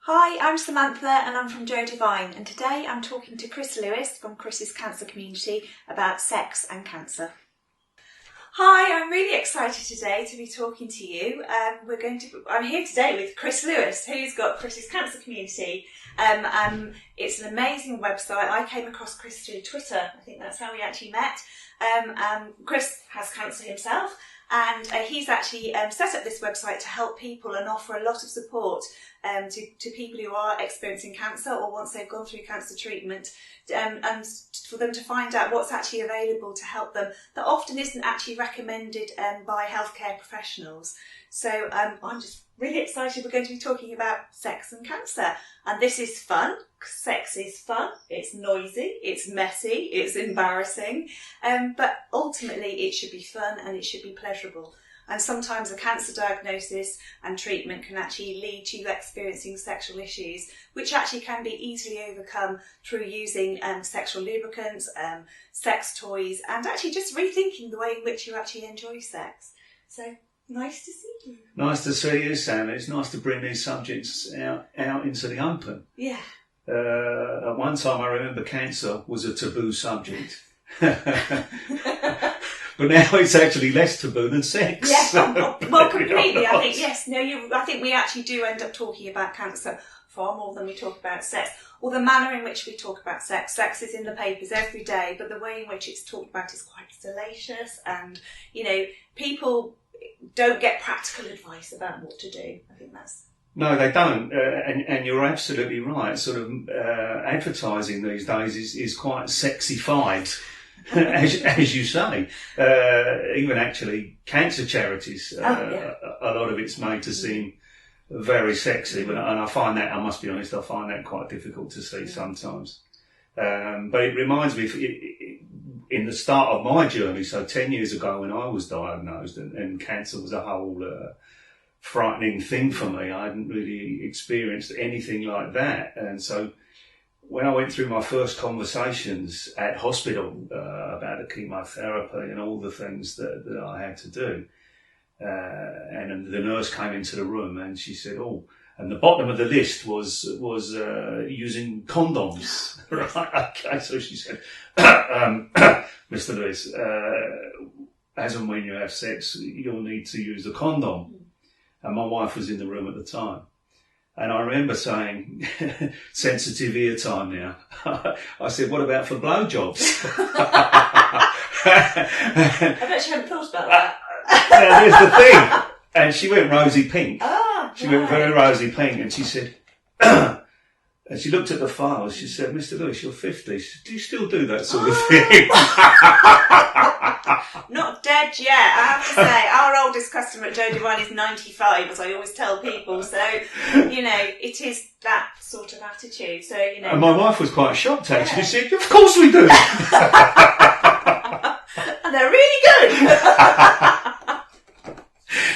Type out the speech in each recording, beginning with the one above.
Hi, I'm Samantha and I'm from Joe Divine, and today I'm talking to Chris Lewis from Chris's Cancer Community about sex and cancer. Hi, I'm really excited today to be talking to you. I'm here today with Chris Lewis, who's got Chris's Cancer Community. It's an amazing website. I came across Chris through Twitter. I think that's how we actually met. Chris has cancer himself, and he's actually set up this website to help people and offer a lot of support to people who are experiencing cancer or once they've gone through cancer treatment, and for them to find out what's actually available to help them that often isn't actually recommended by healthcare professionals. So I'm just really excited. We're going to be talking about sex and cancer, and this is fun. Sex is fun, it's noisy, it's messy, it's embarrassing, but ultimately it should be fun and it should be pleasurable. And sometimes a cancer diagnosis and treatment can actually lead to you experiencing sexual issues, which actually can be easily overcome through using sexual lubricants, sex toys, and actually just rethinking the way in which you actually enjoy sex. So, nice to see you. Nice to see you, Sam. It's nice to bring these subjects out into the open. Yeah. At one time, I remember cancer was a taboo subject. But now it's actually less taboo than sex. Yeah, well, completely. I think, yes, no, I think we actually do end up talking about cancer far more than we talk about sex, or the manner in which we talk about sex. Sex is in the papers every day, but the way in which it's talked about is quite salacious, and, people don't get practical advice about what to do. I think that's... No, they don't, and you're absolutely right. Sort of advertising these days is quite sexified, as you say. Even actually, cancer charities, a lot of it's made to seem very sexy, and I find that, I must be honest, I find that quite difficult to see sometimes. But it reminds me, in the start of my journey, so 10 years ago when I was diagnosed, and cancer was a whole frightening thing for me. I hadn't really experienced anything like that. And so when I went through my first conversations at hospital about the chemotherapy and all the things that I had to do, and the nurse came into the room and she said, and the bottom of the list was using condoms. Right? Okay, so she said, Mr. Lewis, as and when you have sex, you'll need to use a condom. And my wife was in the room at the time. And I remember saying, sensitive ear time now. I said, what about for blowjobs? I bet you hadn't thought about that. Now, here's the thing. And she went rosy pink. She went very right. rosy pink. And she said, and she looked at the files. She said, Mr. Lewis, you're 50. She said, do you still do that sort of thing? Not dead yet. I have to say, our oldest customer at Joe Divine is 95, as I always tell people. So, it is that sort of attitude. So, And my wife was quite shocked, actually. She said, of course we do. And they're really good.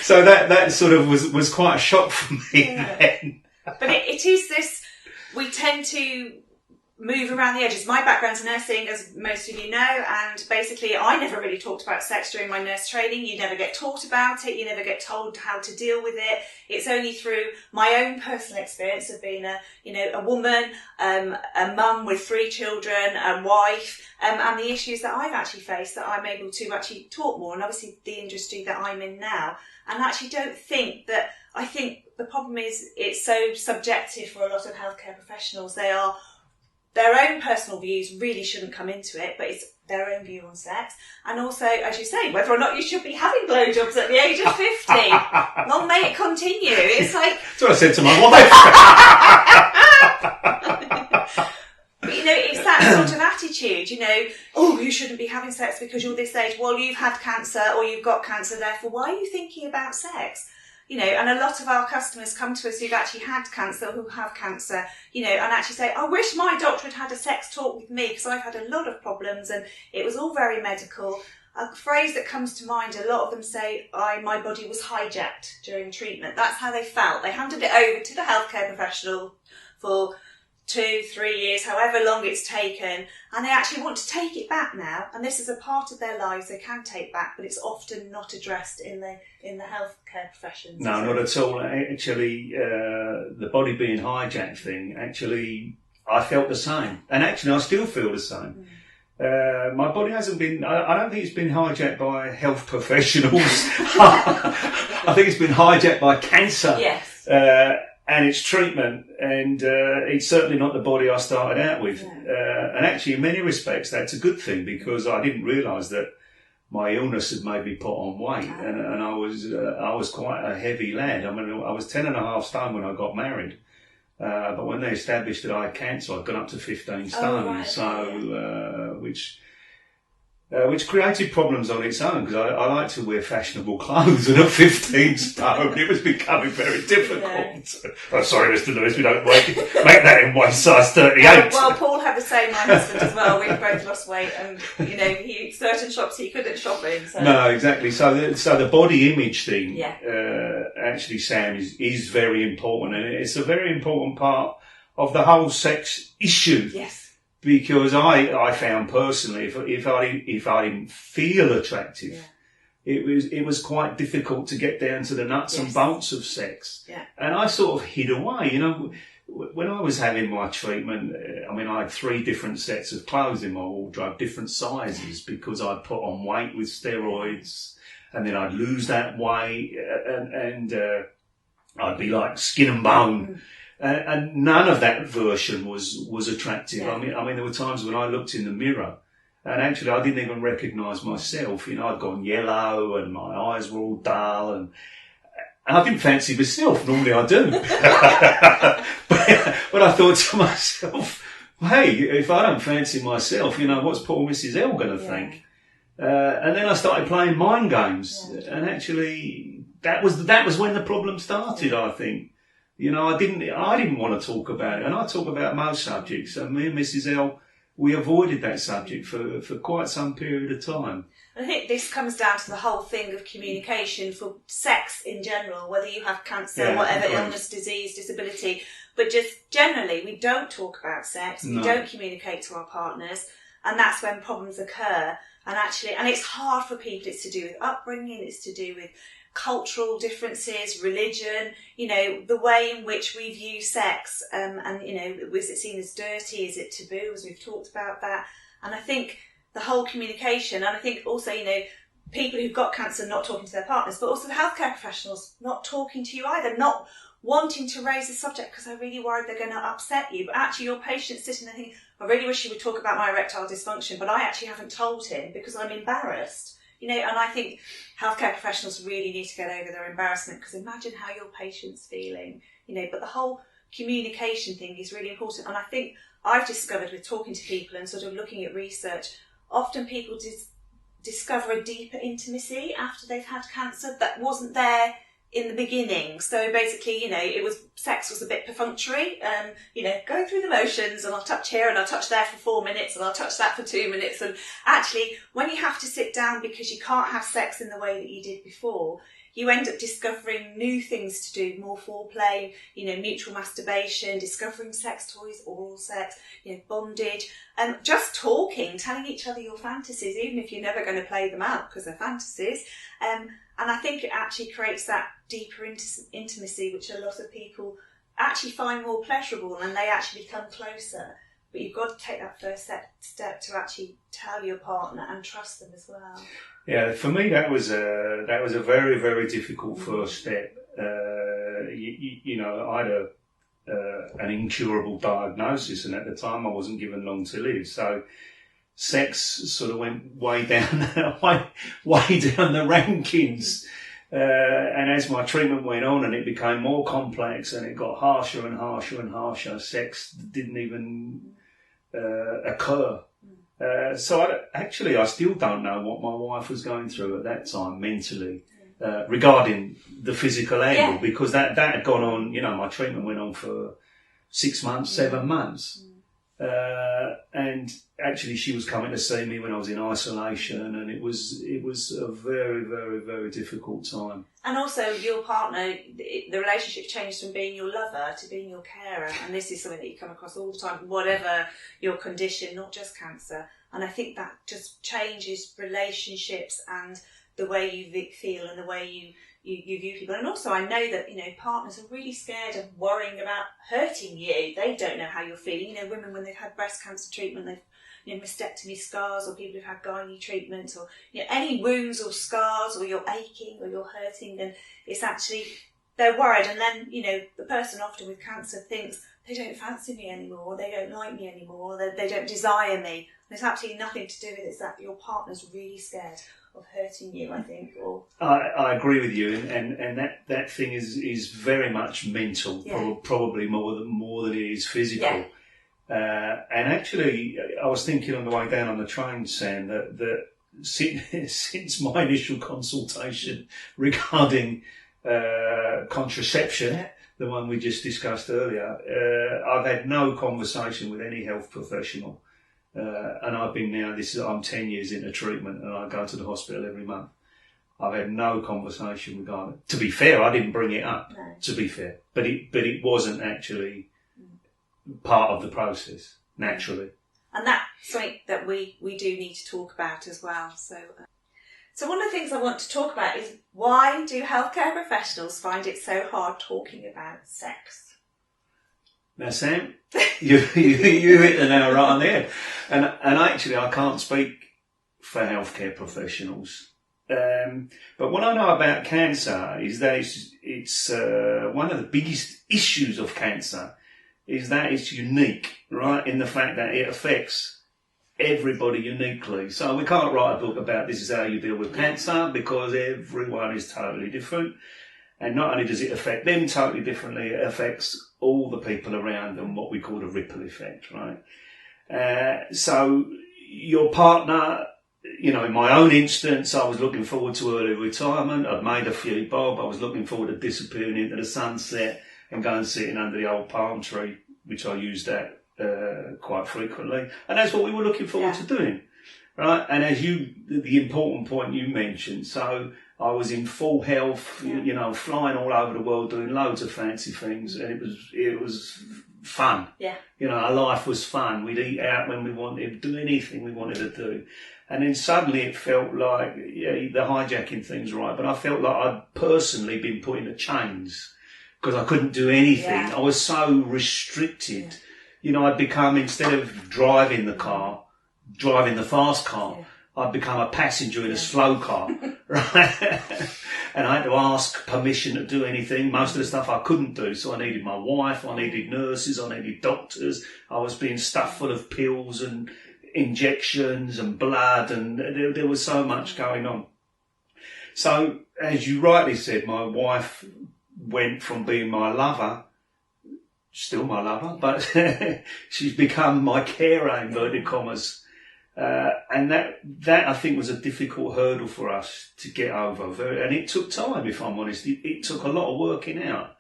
So that sort of was quite a shock for me then. But it is this, we tend to move around the edges. My background's nursing, as most of you know, and basically I never really talked about sex during my nurse training. You never get taught about it. You never get told how to deal with it. It's only through my own personal experience of being a woman, a mum with 3 children, a wife, and the issues that I've actually faced that I'm able to actually talk more, and obviously the industry that I'm in now. And I actually don't think that, I think the problem is it's so subjective for a lot of healthcare professionals. Their own personal views really shouldn't come into it, but it's their own view on sex. And also, as you say, whether or not you should be having blowjobs at the age of 50. Long may it continue. It's like... That's what I said to my wife. But, it's that sort of attitude, you shouldn't be having sex because you're this age. Well, you've had cancer or you've got cancer, therefore why are you thinking about sex? And a lot of our customers come to us who've actually had cancer, who have cancer, and actually say, I wish my doctor had a sex talk with me because I've had a lot of problems and it was all very medical. A phrase that comes to mind, a lot of them say, my body was hijacked during treatment. That's how they felt. They handed it over to the healthcare professional 2, 3 years, however long it's taken, and they actually want to take it back now, and this is a part of their lives they can take back, but it's often not addressed in the healthcare professions. No, not at all. Actually, the body being hijacked thing, actually, I felt the same. And actually, I still feel the same. My body hasn't been, I don't think it's been hijacked by health professionals. I think it's been hijacked by cancer. Yes. And its treatment. And it's certainly not the body I started out with. Yeah. And actually, in many respects, that's a good thing, because I didn't realise that my illness had made me put on weight. And I was quite a heavy lad. I mean, I was 10.5 stone when I got married. But when they established that I had cancer, I'd gone up to 15 stone. Right. So, which created problems on its own, because I like to wear fashionable clothes, and at 15 stone, it was becoming very difficult. Yeah. Oh, sorry, Mr. Lewis, we don't make that in waist size 38. Well, Paul had the same, my husband as well. We both lost weight, and certain shops he couldn't shop in. So. No, exactly. So the body image thing, yeah. Actually, Sam, is very important, and it's a very important part of the whole sex issue. Yes. Because I found personally, if I didn't feel attractive, it was quite difficult to get down to the nuts and bolts of sex. Yeah. And I sort of hid away. When I was having my treatment, I had 3 different sets of clothes in my wardrobe, different sizes, because I'd put on weight with steroids, and then I'd lose that weight, and I'd be like skin and bone. And none of that version was attractive. Yeah. I mean, there were times when I looked in the mirror, and actually I didn't even recognise myself. I'd gone yellow, and my eyes were all dull, and I didn't fancy myself. Normally I do. but I thought to myself, hey, if I don't fancy myself, what's poor Mrs. L going to think? And then I started playing mind games, and actually that was when the problem started, I think. I didn't want to talk about it, and I talk about most subjects. And me and Mrs. L, we avoided that subject for quite some period of time. I think this comes down to the whole thing of communication for sex in general, whether you have cancer, whatever illness, disease, disability, but just generally, we don't talk about sex, we don't communicate to our partners, and that's when problems occur. And it's hard for people. It's to do with upbringing, it's to do with cultural differences, religion, the way in which we view sex, was it seen as dirty, is it taboo, as we've talked about that. And I think the whole communication, and I think also, people who've got cancer not talking to their partners, but also the healthcare professionals not talking to you either, not wanting to raise the subject because they're really worried they're going to upset you. But actually your patient's sitting there thinking, I really wish you would talk about my erectile dysfunction, but I actually haven't told him because I'm embarrassed. And I think healthcare professionals really need to get over their embarrassment, because imagine how your patient's feeling, but the whole communication thing is really important. And I think I've discovered with talking to people and sort of looking at research, often people discover a deeper intimacy after they've had cancer that wasn't there in the beginning. So basically, sex was a bit perfunctory, going through the motions, and I'll touch here and I'll touch there for 4 minutes and I'll touch that for 2 minutes. And actually, when you have to sit down because you can't have sex in the way that you did before, you end up discovering new things to do, more foreplay, mutual masturbation, discovering sex toys, oral sex, bondage, and just talking, telling each other your fantasies, even if you're never going to play them out because they're fantasies. And I think it actually creates that deeper intimacy, which a lot of people actually find more pleasurable, and they actually become closer. But you've got to take that first step to actually tell your partner and trust them as well. Yeah, for me that was a very, very difficult first step. I had an incurable diagnosis, and at the time I wasn't given long to live. So sex sort of went way down the rankings. And as my treatment went on and it became more complex and it got harsher and harsher and harsher, sex didn't even occur. So I still don't know what my wife was going through at that time mentally regarding the physical angle, because that had gone on, my treatment went on for 6 months, 7 months. And actually, she was coming to see me when I was in isolation, and it was a very, very, very difficult time. And also, your partner, the relationship changed from being your lover to being your carer, and this is something that you come across all the time, whatever your condition, not just cancer. And I think that just changes relationships and the way you feel and the way you view people. And also, I know that, partners are really scared of worrying about hurting you. They don't know how you're feeling. Women, when they've had breast cancer treatment, they've mastectomy scars, or people who've had gynae treatments, or any wounds or scars, or you're aching or you're hurting, and it's actually, they're worried. And then, the person often with cancer thinks they don't fancy me anymore, or they don't like me anymore, or they don't desire me. And it's absolutely nothing to do with it. It's that your partner's really scared of hurting you, I think. Or I agree with you, and that thing is very much mental, probably more than it is physical. Yeah. And actually, I was thinking on the way down on the train, Sam, that since my initial consultation regarding contraception, the one we just discussed earlier, I've had no conversation with any health professional. And I've been I'm 10 years into treatment, and I go to the hospital every month. I've had no conversation regarding it. To be fair, I didn't bring it up, to be fair. But it wasn't actually part of the process, naturally. And that's something that we do need to talk about as well. So one of the things I want to talk about is, why do healthcare professionals find it so hard talking about sex? Now, Sam, you hit the nail right on the head. And actually, I can't speak for healthcare professionals. But what I know about cancer is that it's one of the biggest issues of cancer is that it's unique, right, in the fact that it affects everybody uniquely. So we can't write a book about this is how you deal with cancer, because everyone is totally different. And not only does it affect them totally differently, it affects all the people around them, what we call the ripple effect, right? So your partner, in my own instance, I was looking forward to early retirement. I'd made a few bob. I was looking forward to disappearing into the sunset and going sitting under the old palm tree, which I used that quite frequently. And that's what we were looking forward to doing, right? And as the important point you mentioned, so I was in full health, flying all over the world, doing loads of fancy things, and it was fun. Yeah. Our life was fun. We'd eat out when we wanted, do anything we wanted to do. And then suddenly it felt like, the hijacking thing's right, but I felt like I'd personally been put into chains because I couldn't do anything. Yeah. I was so restricted. Yeah. I'd become, instead of driving the car, driving the fast car, I'd become a passenger in a slow car, right? And I had to ask permission to do anything. Most of the stuff I couldn't do. So I needed my wife, I needed nurses, I needed doctors. I was being stuffed full of pills and injections and blood, and there was so much going on. So, as you rightly said, my wife went from being my lover, still my lover, but she's become my carer, inverted commas. And that I think was a difficult hurdle for us to get over. And it took time, if I'm honest. It took a lot of working out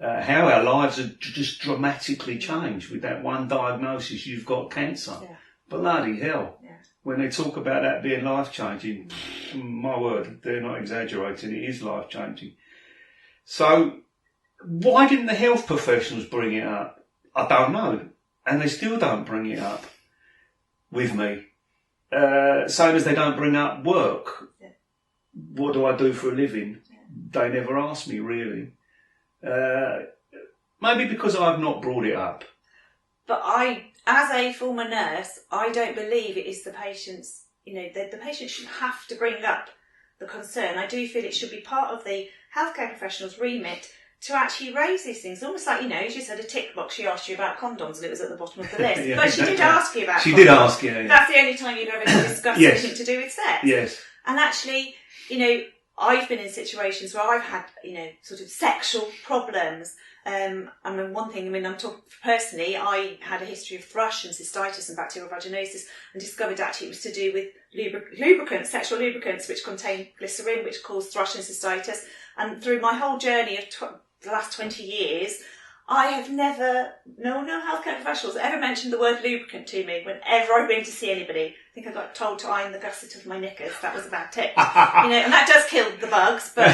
how our lives had just dramatically changed with that one diagnosis, you've got cancer. Yeah. Bloody hell. Yeah. When they talk about that being life-changing, my word, they're not exaggerating. It is life-changing. So why didn't the health professionals bring it up? I don't know. And they still don't bring it up with me. Same as they don't bring up work. Yeah. What do I do for a living? Yeah. They never ask me, really. Maybe because I've not brought it up. But as a former nurse, I don't believe it is the patient's, the patient shouldn't have to bring up the concern. I do feel it should be part of the healthcare professional's remit to actually raise these things. Almost like, you just had a tick box, she asked you about condoms and it was at the bottom of the list. Yeah, but she did ask you about condoms. She did ask, yeah. That's the only time you've ever discussed yes. anything to do with sex. Yes. And actually, I've been in situations where I've had, sort of sexual problems. One thing, I'm talking personally, I had a history of thrush and cystitis and bacterial vaginosis, and discovered actually it was to do with lubricants, sexual lubricants, which contain glycerin, which cause thrush and cystitis. And through my whole journey of the last 20 years, I have never, no healthcare professionals ever mentioned the word lubricant to me whenever I've been to see anybody. I think I got told to iron the gusset of my knickers. That was about it. And that does kill the bugs, but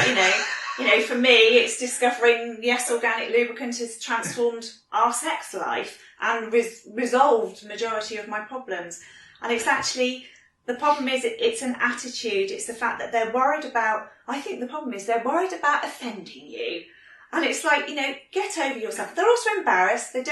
for me, it's discovering, yes, organic lubricant has transformed our sex life and resolved the majority of my problems. And it's actually, the problem is it's an attitude. It's the fact that they're worried about, I think the problem is they're worried about offending you. And it's like, get over yourself. They're also embarrassed. They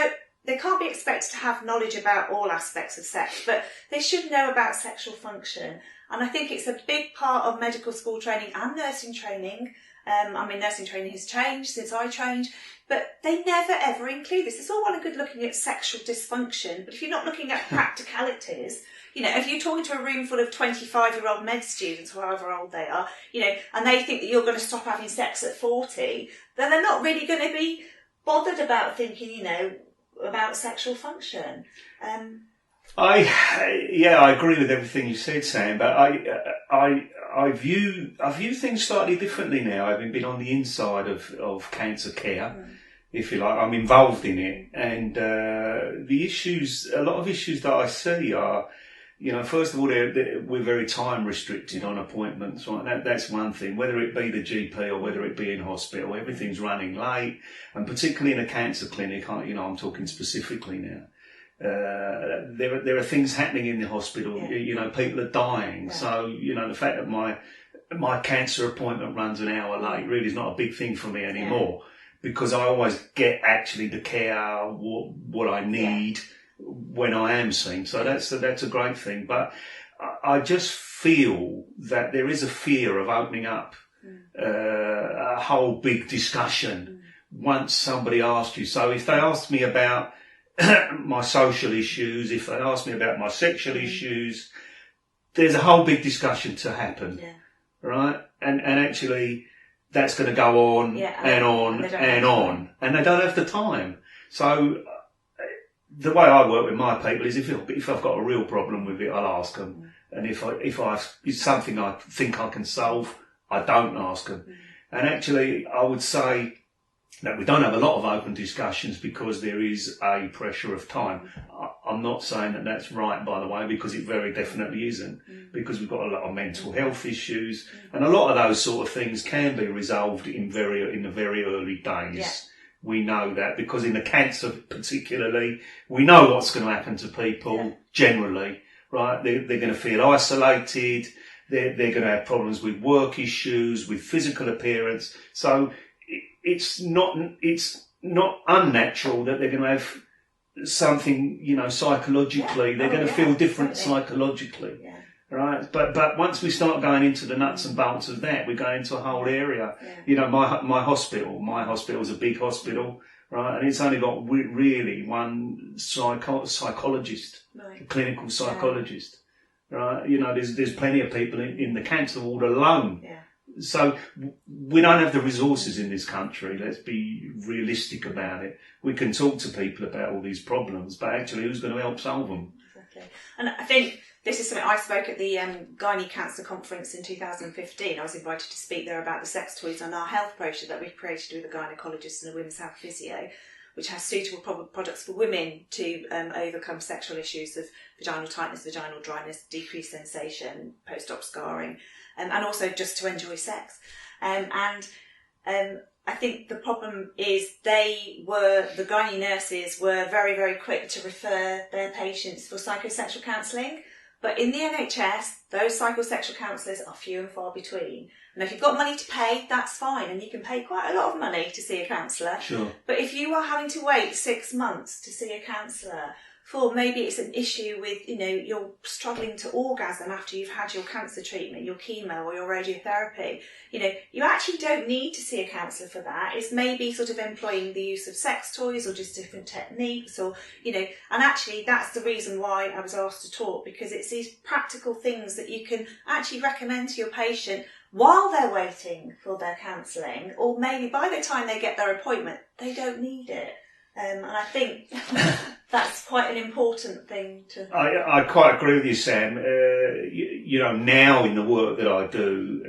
can't be expected to have knowledge about all aspects of sex, but they should know about sexual function. And I think it's a big part of medical school training and nursing training. Nursing training has changed since I trained, but they never ever include this. It's all well and good looking at sexual dysfunction, but if you're not looking at practicalities, if you're talking to a room full of 25-year-old med students, or however old they are, and they think that you're going to stop having sex at 40, then they're not really going to be bothered about thinking, about sexual function. I agree with everything you said, Sam, but I view things slightly differently now. Having been on the inside of cancer care, if you like, I'm involved in it, and a lot of issues that I see are, first of all, we're very time restricted on appointments, right? That's one thing. Whether it be the GP or whether it be in hospital, everything's running late, and particularly in a cancer clinic, I'm talking specifically now. There are things happening in the hospital. People are dying. Yeah. So the fact that my cancer appointment runs an hour late really is not a big thing for me anymore, because I always get actually the care what I need when I am seen. So that's a great thing. But I just feel that there is a fear of opening up a whole big discussion once somebody asks you. So if they ask me about my social issues, if they ask me about my sexual issues, there's a whole big discussion to happen, right? And actually, that's going to go on and on and on, and they don't have the time. So the way I work with my people is if I've got a real problem with it, I'll ask them, and if it's something I think I can solve, I don't ask them. And actually, I would say that we don't have a lot of open discussions because there is a pressure of time. I'm not saying that that's right, by the way, because it very definitely isn't, because we've got a lot of mental health issues, and a lot of those sort of things can be resolved in the very early days. Yeah. We know that, because in the cancer particularly, we know what's going to happen to people generally, right? They're going to feel isolated, they're going to have problems with work issues, with physical appearance. So it's not unnatural that they're going to have something, psychologically. They're going to feel different psychologically, right? But once we start going into the nuts and bolts of that, we go into a whole area. My hospital's a big hospital, right? And it's only got really one psychologist, a clinical psychologist, right? There's plenty of people in the cancer ward alone. Yeah. So we don't have the resources in this country. Let's be realistic about it. We can talk to people about all these problems, but actually, who's going to help solve them? Exactly. And I think this is something I spoke at the Gynae Cancer Conference in 2015. I was invited to speak there about the sex toys on our health brochure that we've created with a gynaecologist and a women's health physio, which has suitable products for women to overcome sexual issues of vaginal tightness, vaginal dryness, decreased sensation, post-op scarring, and also just to enjoy sex. I think the problem is the gynae nurses were very, very quick to refer their patients for psychosexual counselling. But in the NHS, those psychosexual counsellors are few and far between. And if you've got money to pay, that's fine. And you can pay quite a lot of money to see a counsellor. Sure. But if you are having to wait 6 months to see a counsellor, for maybe it's an issue with, you're struggling to orgasm after you've had your cancer treatment, your chemo or your radiotherapy, you actually don't need to see a counsellor for that. It's maybe sort of employing the use of sex toys or just different techniques or, and actually that's the reason why I was asked to talk, because it's these practical things that you can actually recommend to your patient while they're waiting for their counselling, or maybe by the time they get their appointment, they don't need it. And I think that's quite an important thing to... I quite agree with you, Sam. Now in the work that I do,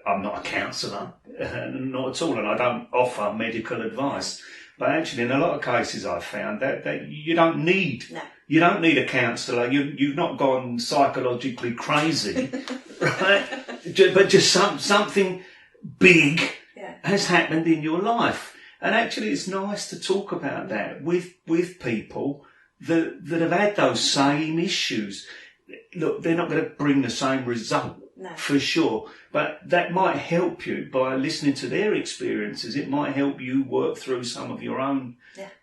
I'm not a counsellor, not at all, and I don't offer medical advice. But actually, in a lot of cases, I've found that you don't need No. you don't need a counsellor. You've not gone psychologically crazy, right? But just something big has happened in your life, and actually, it's nice to talk about that with people that have had those same issues. Look, they're not going to bring the same result. No. For sure, but that might help you by listening to their experiences. It might help you work through some of your own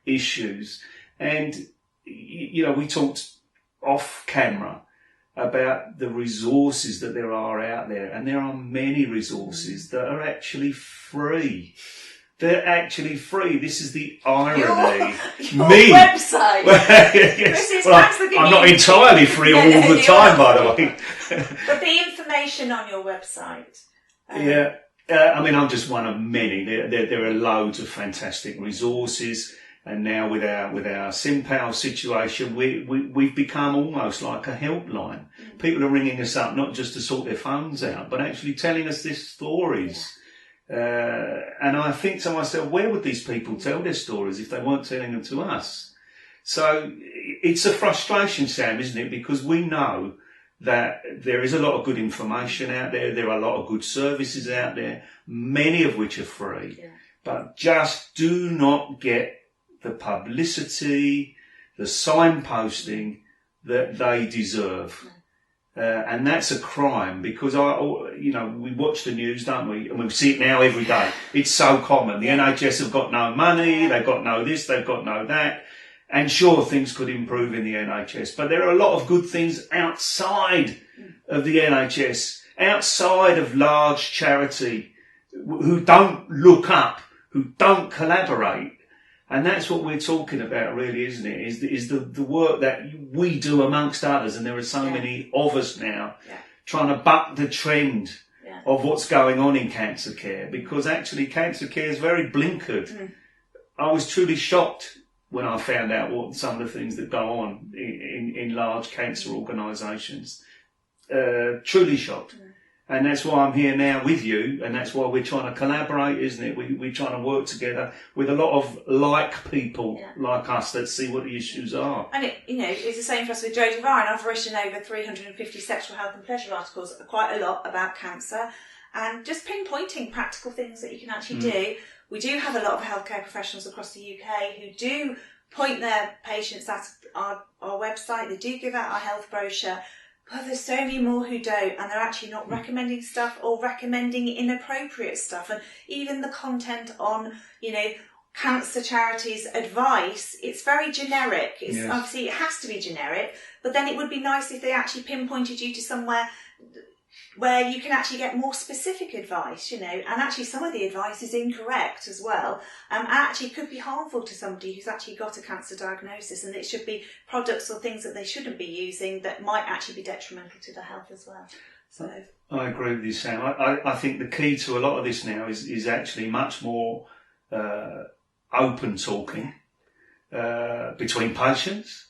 issues. And, we talked off camera about the resources that there are out there, and there are many resources that are actually free. They're actually free. This is the irony. Your website. I'm not entirely free all the time, by the way. But the information on your website. I'm just one of many. There are loads of fantastic resources, and now with our SimPal situation, we've become almost like a helpline. People are ringing us up not just to sort their phones out, but actually telling us their stories. And I think to myself, where would these people tell their stories if they weren't telling them to us? So it's a frustration, Sam, isn't it? Because we know that there is a lot of good information out there. There are a lot of good services out there, many of which are free, but just do not get the publicity, the signposting that they deserve. And that's a crime, because we watch the news, don't we? And we see it now every day. It's so common. The NHS have got no money. They've got no this. They've got no that. And sure, things could improve in the NHS, but there are a lot of good things outside of the NHS, outside of large charity, who don't look up, who don't collaborate. And that's what we're talking about, really, isn't it? Is the work that we do amongst others, and there are so many of us now trying to buck the trend of what's going on in cancer care, because actually cancer care is very blinkered. I was truly shocked when I found out what some of the things that go on in large cancer organisations. Truly shocked. And that's why I'm here now with you, and that's why we're trying to collaborate, isn't it? We're trying to work together with a lot of like people like us that see what the issues are. And it's the same for us with Joe Divine. I've written over 350 sexual health and pleasure articles, quite a lot about cancer, and just pinpointing practical things that you can actually do. We do have a lot of healthcare professionals across the UK who do point their patients at our website. They do give out our health brochure. But there's so many more who don't, and they're actually not recommending stuff or recommending inappropriate stuff. And even the content on, cancer charities advice, it's very generic. Obviously it has to be generic, but then it would be nice if they actually pinpointed you to somewhere where you can actually get more specific advice, and actually some of the advice is incorrect as well, and actually could be harmful to somebody who's actually got a cancer diagnosis, and it should be products or things that they shouldn't be using that might actually be detrimental to their health as well. So I agree with you, Sam. I think the key to a lot of this now is actually much more open talking between patients.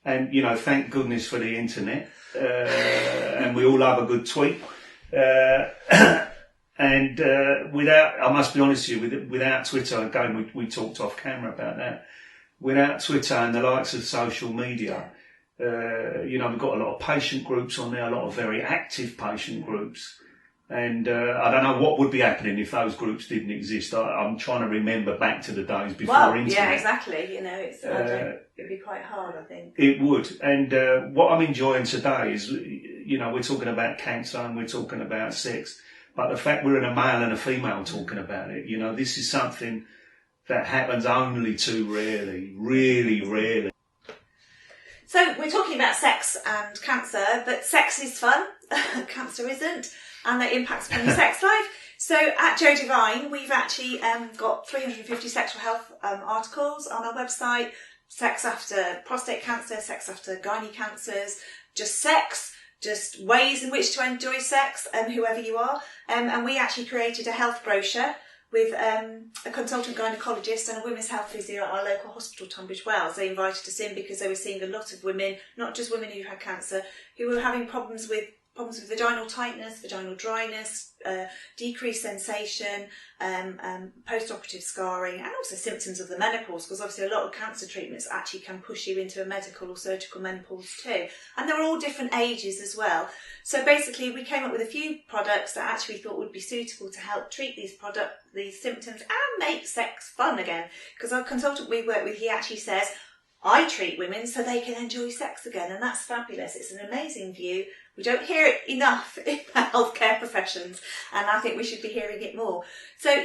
And, thank goodness for the internet. And we all love a good tweet. I must be honest with you, without Twitter, again, we talked off camera about that. Without Twitter and the likes of social media, we've got a lot of patient groups on there, a lot of very active patient groups. And I don't know what would be happening if those groups didn't exist. I'm trying to remember back to the days before internet. Yeah, exactly. It'd be quite hard, I think. It would. And what I'm enjoying today is, we're talking about cancer and we're talking about sex, but the fact we're in a male and a female talking about it, this is something that happens only too rarely, really rarely. So we're talking about sex and cancer, but sex is fun. Cancer isn't. And that impacts upon your sex life. So at Joe Divine, we've actually got 350 sexual health articles on our website. Sex after prostate cancer, sex after gynae cancers, just sex, just ways in which to enjoy sex, whoever you are. And we actually created a health brochure with a consultant gynaecologist and a women's health physio at our local hospital, Tunbridge Wells. They invited us in because they were seeing a lot of women, not just women who had cancer, who were having problems with problems with vaginal tightness, vaginal dryness, decreased sensation, post-operative scarring, and also symptoms of the menopause, because obviously a lot of cancer treatments actually can push you into a medical or surgical menopause too. And they're all different ages as well. So basically we came up with a few products that actually we thought would be suitable to help treat these symptoms and make sex fun again. Because our consultant we work with, he actually says, I treat women so they can enjoy sex again, and that's fabulous. It's an amazing view. We don't hear it enough in the healthcare professions, and I think we should be hearing it more. So,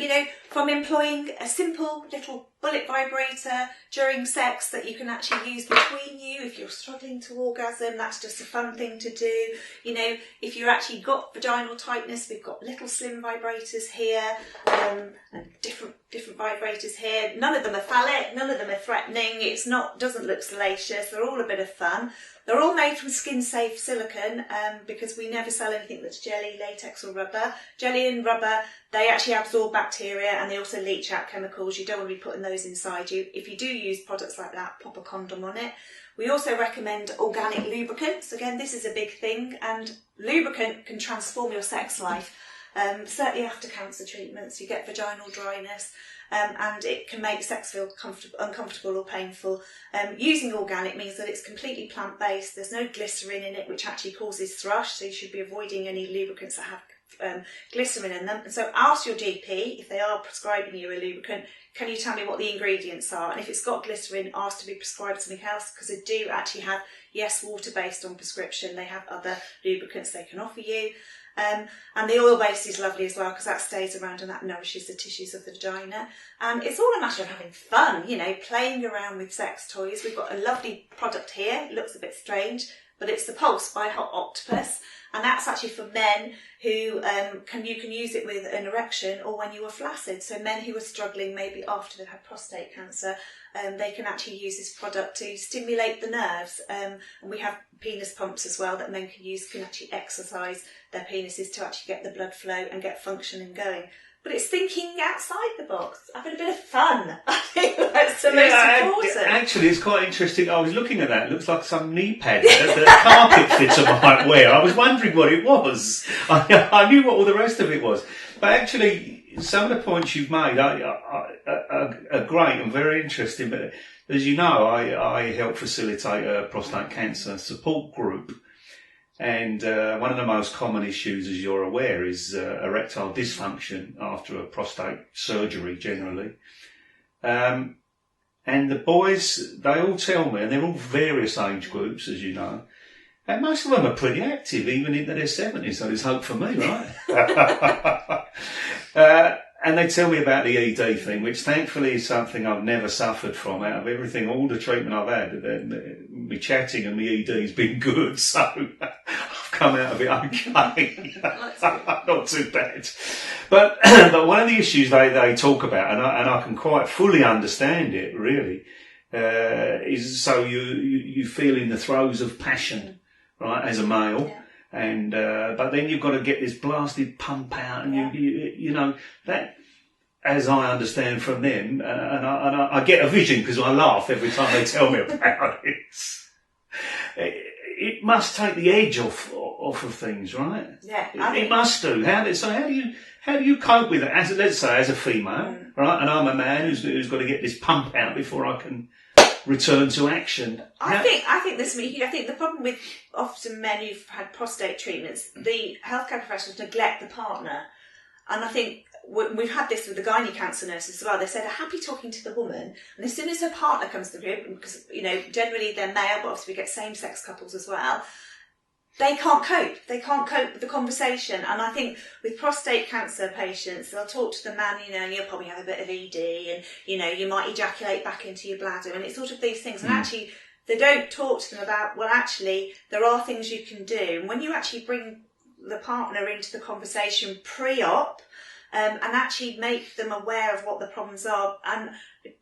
from employing a simple little bullet vibrator during sex that you can actually use between you if you're struggling to orgasm, that's just a fun thing to do. If you've actually got vaginal tightness, we've got little slim vibrators here, and different vibrators here. None of them are phallic, none of them are threatening. Doesn't look salacious. They're all a bit of fun. They're all made from skin-safe silicone because we never sell anything that's jelly, latex or rubber. Jelly and rubber, they actually absorb bacteria and they also leach out chemicals. You don't want to be putting those inside you. If you do use products like that, pop a condom on it. We also recommend organic lubricants. Again, this is a big thing, and lubricant can transform your sex life. Certainly after cancer treatments, you get vaginal dryness. And it can make sex feel uncomfortable or painful. Using organic means that it's completely plant-based. There's no glycerin in it, which actually causes thrush, so you should be avoiding any lubricants that have glycerin in them. And so ask your GP, if they are prescribing you a lubricant, can you tell me what the ingredients are? And if it's got glycerin, ask to be prescribed something else, because they do actually have, water-based on prescription. They have other lubricants they can offer you. And the oil-based is lovely as well, because that stays around and that nourishes the tissues of the vagina. And it's all a matter of having fun, playing around with sex toys. We've got a lovely product here. It looks a bit strange, but it's the Pulse by Hot Octopus. And that's actually for men who you can use it with an erection or when you are flaccid. So men who are struggling maybe after they've had prostate cancer, they can actually use this product to stimulate the nerves. And we have penis pumps as well that men can actually exercise their penises to actually get the blood flow and get functioning going. But it's thinking outside the box, having a bit of fun. I think that's the most important. Actually, it's quite interesting. I was looking at that. It looks like some knee pad that the carpet fitter might wear. I was wondering what it was. I knew what all the rest of it was. But actually, some of the points you've made are great and very interesting. But as you know, I help facilitate a prostate cancer support group. And one of the most common issues, as you're aware, is erectile dysfunction after a prostate surgery generally. And the boys, they all tell me, and they're all various age groups, as you know, and most of them are pretty active, even into their 70s, so there's hope for me, right? And they tell me about the ED thing, which thankfully is something I've never suffered from. Out of everything, all the treatment I've had, my chatting and my ED's been good, so I've come out of it okay. Not too bad. But one of the issues they talk about, and I can quite fully understand it, really, is so you feel in the throes of passion, right, as a male. Yeah. And but then you've got to get this blasted pump out, and you know that, as I understand from them, and I get a vision because I laugh every time they tell me about it. It must take the edge off of things, right? Yeah, it must do. How do you cope with it? Let's say as a female, right, and I'm a man who's got to get this pump out before I can return to action. I think the problem with often men who've had prostate treatments, the healthcare professionals neglect the partner, and I think we've had this with the gynae cancer nurses as well. They said, "I'm happy talking to the woman, and as soon as her partner comes to the room, because generally they're male, but obviously we get same-sex couples as well." They can't cope. They can't cope with the conversation. And I think with prostate cancer patients, they'll talk to the man, you'll probably have a bit of ED and, you might ejaculate back into your bladder. And it's sort of these things. And actually, they don't talk to them about, well, actually, there are things you can do. And when you actually bring the partner into the conversation pre-op, and actually make them aware of what the problems are. And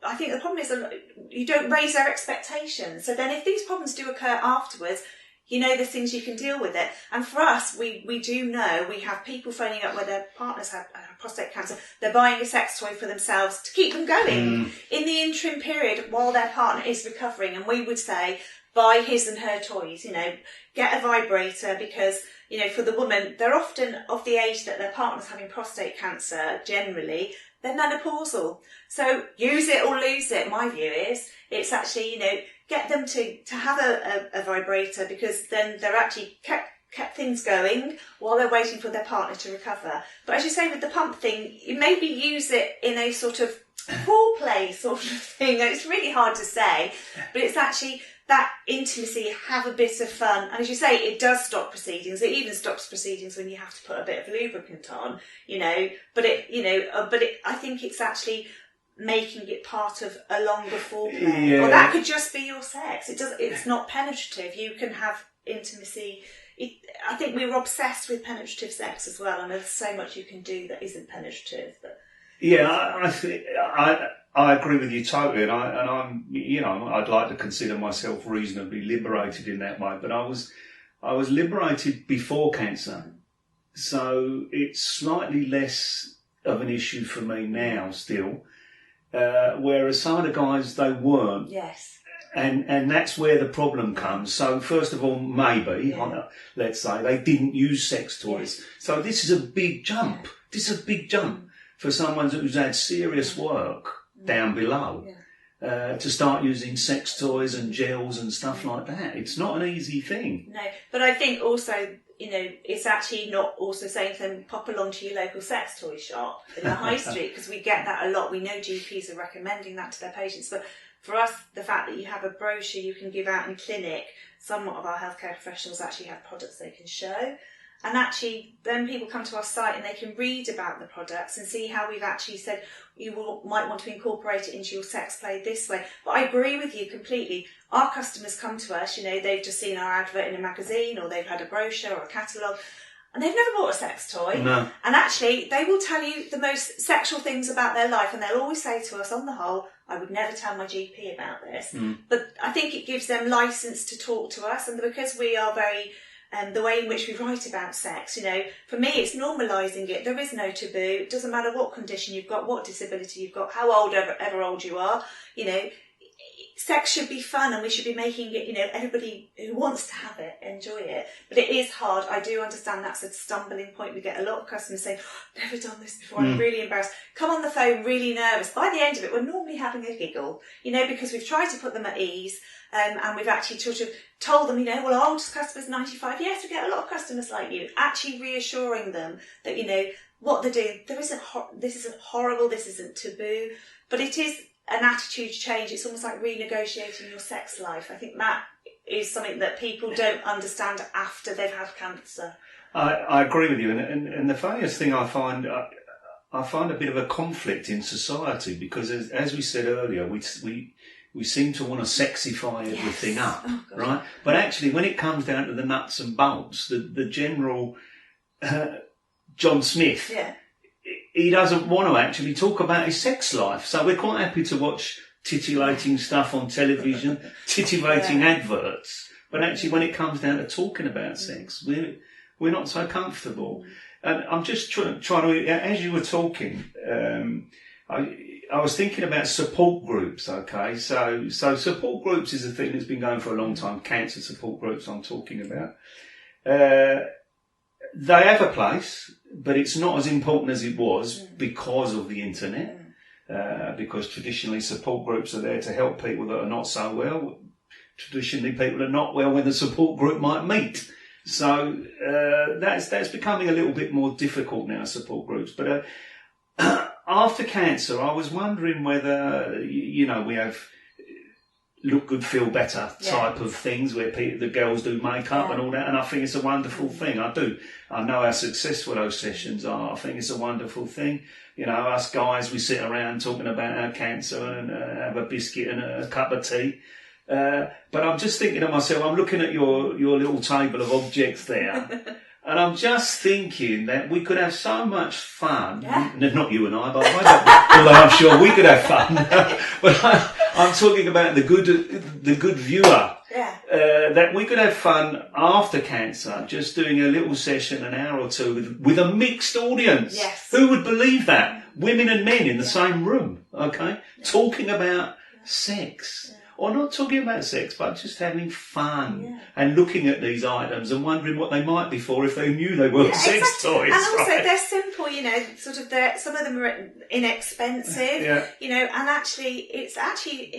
I think the problem is that you don't raise their expectations. So then if these problems do occur afterwards, there's things you can deal with it. And for us, we do know, we have people phoning up where their partners have prostate cancer. They're buying a sex toy for themselves to keep them going in the interim period while their partner is recovering. And we would say, buy his and her toys, get a vibrator because, for the woman, they're often of the age that their partner's having prostate cancer, generally, they're menopausal. So use it or lose it, my view is. It's actually, get them to have a vibrator, because then they're actually kept things going while they're waiting for their partner to recover. But as you say, with the pump thing, you maybe use it in a sort of foreplay sort of thing. It's really hard to say, but it's actually that intimacy, have a bit of fun. And as you say, it does stop proceedings. It even stops proceedings when you have to put a bit of lubricant on, I think it's actually making it part of a longer foreplay. Yeah. Or that could just be your sex. It's not penetrative. You can have intimacy. I think we were obsessed with penetrative sex as well, and there's so much you can do that isn't penetrative. But I agree with you totally, and I'm I'd like to consider myself reasonably liberated in that way, but I was liberated before cancer, so it's slightly less of an issue for me now still, whereas some of the guys, they weren't. Yes. And that's where the problem comes. So first of all, maybe, let's say, they didn't use sex toys. Yes. So this is a big jump. This is a big jump for someone who's had serious work down below to start using sex toys and gels and stuff like that. It's not an easy thing. No, but I think also, it's actually not also saying to them, pop along to your local sex toy shop in the high street, because we get that a lot. We know GPs are recommending that to their patients, but for us, the fact that you have a brochure you can give out in clinic, some of our healthcare professionals actually have products they can show. And actually, then people come to our site and they can read about the products and see how we've actually said might want to incorporate it into your sex play this way. But I agree with you completely. Our customers come to us, they've just seen our advert in a magazine, or they've had a brochure or a catalogue, and they've never bought a sex toy. No. And actually, they will tell you the most sexual things about their life, and they'll always say to us, on the whole, I would never tell my GP about this. But I think it gives them license to talk to us, and because we are very... the way in which we write about sex, for me, it's normalising it. There is no taboo. It doesn't matter what condition you've got, what disability you've got, how old, ever old you are. Sex should be fun, and we should be making it, everybody who wants to have it, enjoy it. But it is hard. I do understand that's a stumbling point. We get a lot of customers saying, I've never done this before. I'm really embarrassed. Come on the phone, really nervous. By the end of it, we're normally having a giggle, because we've tried to put them at ease. And we've actually sort of told them, well, our oldest customer's 95. Yes, we get a lot of customers like you. Actually reassuring them that, what they're doing, this isn't horrible, this isn't taboo, but it is an attitude change. It's almost like renegotiating your sex life. I think that is something that people don't understand after they've had cancer. I agree with you. And the funniest thing I find a bit of a conflict in society, because as we said earlier, we seem to want to sexify everything up, right? But actually, when it comes down to the nuts and bolts, the general John Smith, he doesn't want to actually talk about his sex life. So we're quite happy to watch titillating stuff on television, titillating adverts. But actually, when it comes down to talking about sex, we're not so comfortable. And I'm just trying to, as you were talking, I was thinking about support groups, okay? So support groups is a thing that's been going for a long time. Cancer support groups I'm talking about. They have a place, but it's not as important as it was because of the internet. Because traditionally support groups are there to help people that are not so well. Traditionally people are not well when the support group might meet. So that's becoming a little bit more difficult now, support groups. But after cancer, I was wondering whether, we have look good, feel better type of things where the girls do makeup and all that, and I think it's a wonderful thing. I do. I know how successful those sessions are. I think it's a wonderful thing. Us guys, we sit around talking about our cancer and have a biscuit and a cup of tea. But I'm just thinking to myself, I'm looking at your little table of objects there. And I'm just thinking that we could have so much fun. Not you and I, by the way, although I'm sure we could have fun. But I'm talking about the good viewer. That we could have fun after cancer, just doing a little session, an hour or two, with a mixed audience. Yes. Who would believe that? Women and men in the same room, okay? Talking about sex. or not talking about sex, but just having fun Yeah. and looking at these items and wondering what they might be for if they knew they weren't sex toys. And also right? they're simple, sort of some of them are inexpensive, and actually it's actually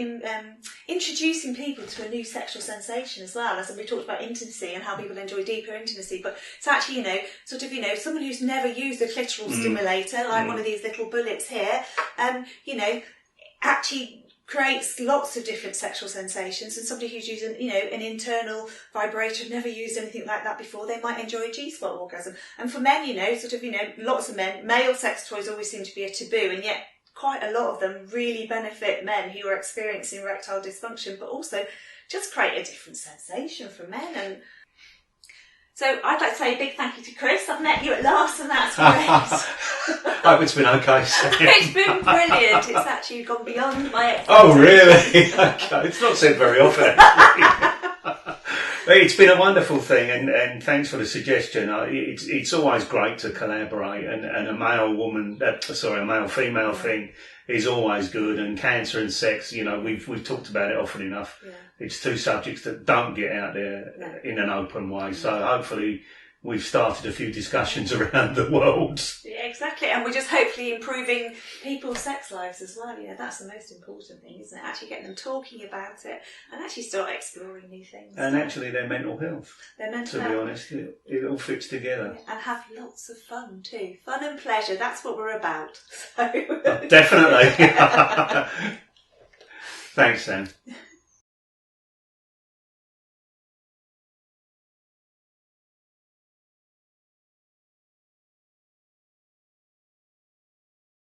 introducing people to a new sexual sensation as well. As we talked about intimacy and how people enjoy deeper intimacy, but it's actually, someone who's never used a clitoral stimulator, like one of these little bullets here, actually creates lots of different sexual sensations. And somebody who's using, an internal vibrator, never used anything like that before, they might enjoy a G-spot orgasm. And for men, lots of men, male sex toys always seem to be a taboo, and yet quite a lot of them really benefit men who are experiencing erectile dysfunction, but also just create a different sensation for men. And so I'd like to say a big thank you to Chris. I've met you at last, and that's great. I hope it's been okay. It's been brilliant. It's actually gone beyond my expectations. Oh, really? Okay. It's not said very often, actually. It's been a wonderful thing, and thanks for the suggestion. It's always great to collaborate, and a male-female thing is always good. And cancer and sex, we've talked about it often enough. Yeah. It's two subjects that don't get out there in an open way. So hopefully we've started a few discussions around the world. Yeah, exactly. And we're just hopefully improving people's sex lives as well. That's the most important thing, isn't it? Actually getting them talking about it and actually start exploring new things. And actually their mental health. To be honest, it all fits together. Yeah, and have lots of fun too. Fun and pleasure, that's what we're about. So. Definitely. Thanks, Sam.